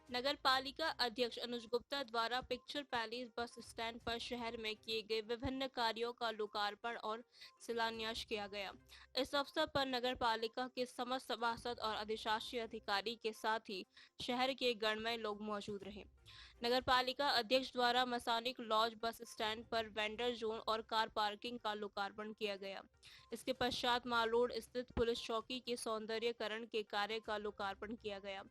नगर पालिका अध्यक्ष अनुज गुप्ता द्वारा पिक्चर पैलेस बस स्टैंड पर शहर में किए गए विभिन्न कार्यों का लोकार्पण और शिलान्यास किया गया। इस अवसर पर नगर पालिका के समस्त सभासद और अधिशासी अधिकारी के साथ ही शहर के गणमान्य लोग मौजूद रहे। नगर पालिका अध्यक्ष द्वारा मसानिक लॉज बस स्टैंड पर वेंडर जोन और कार पार्किंग का लोकार्पण किया गया। इसके पश्चात मालरोड स्थित पुलिस चौकी के सौंदर्यीकरण के कार्य का लोकार्पण किया गया।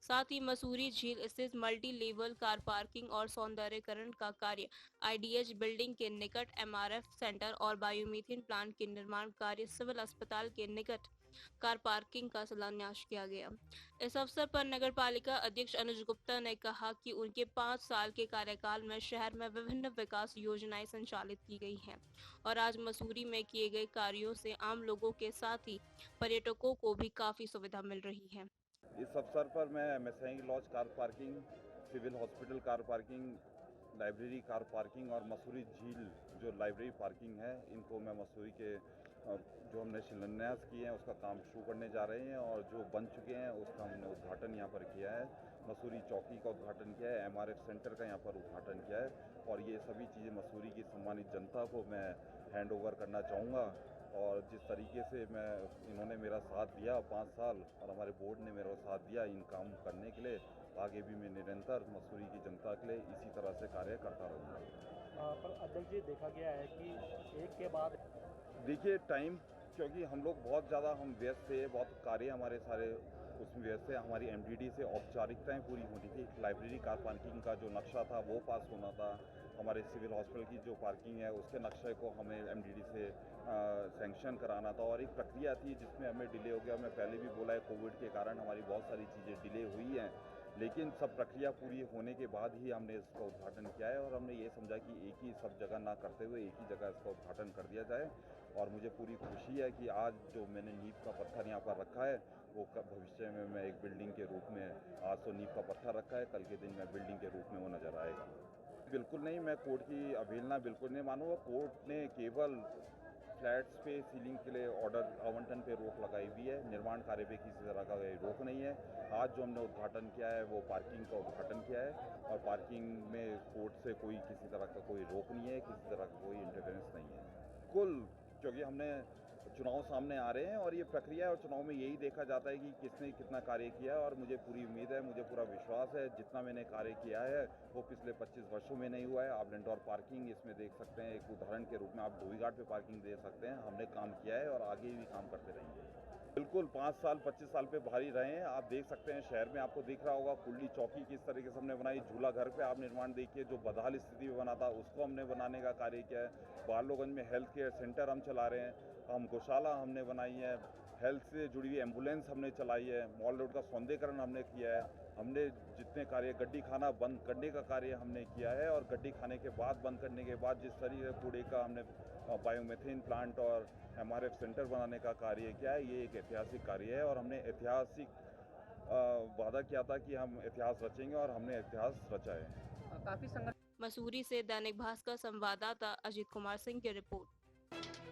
साथ ही मसूरी झील स्थित मल्टी लेवल कार पार्किंग और सौंदर्यीकरण का कार्य, आईडीएच बिल्डिंग के निकट एमआरएफ सेंटर और बायोमीथेन प्लांट के निर्माण कार्य, सिविल अस्पताल के निकट कार पार्किंग का शिलान्यास किया गया। इस अवसर पर नगर पालिका अध्यक्ष अनुज गुप्ता ने कहा कि उनके 5 साल के कार्यकाल में शहर में विभिन्न विकास योजनाएं संचालित की गई हैं और आज मसूरी में किए गए कार्यों से आम लोगों के साथ ही पर्यटकों को भी काफी सुविधा मिल रही है। इस अवसर पर मैं Masonic lodge car parking, civil hospital car parking, library car parking और मसूरी झील जो लाइब्रेरी पार्किंग है, इनको मैं मसूरी के जो हमने शिलान्यास किए हैं उसका काम शुरू करने जा रहे हैं और जो बन चुके हैं उसका हमने उद्घाटन यहाँ पर किया है। मसूरी चौकी का उद्घाटन किया है, एमआरएफ सेंटर का यहाँ पर उद्घाटन किया है और ये सभी चीज़ें मसूरी की सम्मानित जनता को मैं हैंड ओवर करना चाहूँगा। और जिस तरीके से इन्होंने मेरा साथ दिया 5 साल और हमारे बोर्ड ने मेरा साथ दिया इन काम करने के लिए, आगे भी मैं निरंतर मसूरी की जनता के लिए इसी तरह से कार्य करता रहूँगा। पर अध्यक्ष जी, देखा गया है कि एक के बाद देखिए टाइम, क्योंकि हम लोग बहुत ज़्यादा व्यस्त थे, बहुत कार्य हमारे सारे उसमें व्यस्त थे। हमारी एमडीडी से औपचारिकताएं पूरी होनी थी। लाइब्रेरी कार पार्किंग का जो नक्शा था वो पास होना था। हमारे सिविल हॉस्पिटल की जो पार्किंग है उसके नक्शे को हमें एमडीडी से सैंक्शन कराना था और एक प्रक्रिया थी जिसमें हमें डिले हो गया। मैं पहले भी बोला है, कोविड के कारण हमारी बहुत सारी चीज़ें डिले हुई हैं, लेकिन सब प्रक्रिया पूरी होने के बाद ही हमने इसका उद्घाटन किया है और हमने ये समझा कि एक ही सब जगह ना करते हुए एक ही जगह इसका उद्घाटन कर दिया जाए। और मुझे पूरी खुशी है कि आज जो मैंने नींव का पत्थर यहाँ पर रखा है वो भविष्य में मैं एक बिल्डिंग के रूप में, आज तो नींव का पत्थर रखा है, कल के दिन मैं बिल्डिंग के रूप में वो नज़र आएगा। बिल्कुल नहीं, मैं कोर्ट की अवहेलना बिल्कुल नहीं मानूंगा। कोर्ट ने केवल फ्लैट्स पे सीलिंग के लिए ऑर्डर आवंटन पे रोक लगाई हुई है, निर्माण कार्य पे किसी तरह का रोक नहीं है। आज जो हमने उद्घाटन किया है वो पार्किंग का उद्घाटन किया है और पार्किंग में कोर्ट से कोई किसी तरह का कोई रोक नहीं है, किसी तरह का कोई इंटरफेरेंस नहीं है। कुल, क्योंकि हमने चुनाव सामने आ रहे हैं और ये प्रक्रिया और चुनाव में यही देखा जाता है कि किसने कितना कार्य किया है और मुझे पूरी उम्मीद है, मुझे पूरा विश्वास है जितना मैंने कार्य किया है वो पिछले 25 वर्षों में नहीं हुआ है। आप इंडोर पार्किंग इसमें देख सकते हैं, एक उदाहरण के रूप में आप धोबी घाट पे पार्किंग दे सकते हैं। हमने काम किया है और आगे भी काम करते रहेंगे। बिल्कुल 5 साल 25 साल पे भारी रहे हैं। आप देख सकते हैं शहर में, आपको दिख रहा होगा कुल्ली चौकी किस तरीके से हमने बनाई। झूला घर पे आप निर्माण देखिए, जो बदहाल स्थिति में बना था उसको हमने बनाने का कार्य किया है। बारलोगंज में हेल्थ केयर सेंटर हम चला रहे हैं, हम गौशाला हमने बनाई है, हेल्थ से जुड़ी हुई एम्बुलेंस हमने चलाई है, मॉल रोड का सौंदर्यीकरण हमने किया है। हमने जितने कार्य, गड्डी खाना बंद करने का कार्य हमने किया है और गड्डी खाने के बाद, बंद करने के बाद जिस तरीके से कूड़े का हमने बायोमीथेन प्लांट और एमआरएफ सेंटर बनाने का कार्य किया है, ये एक ऐतिहासिक कार्य है और हमने ऐतिहासिक वादा किया था कि हम इतिहास रचेंगे और हमने इतिहास रचा है। मसूरी से दैनिक भास्कर संवाददाता अजीत कुमार सिंह की रिपोर्ट।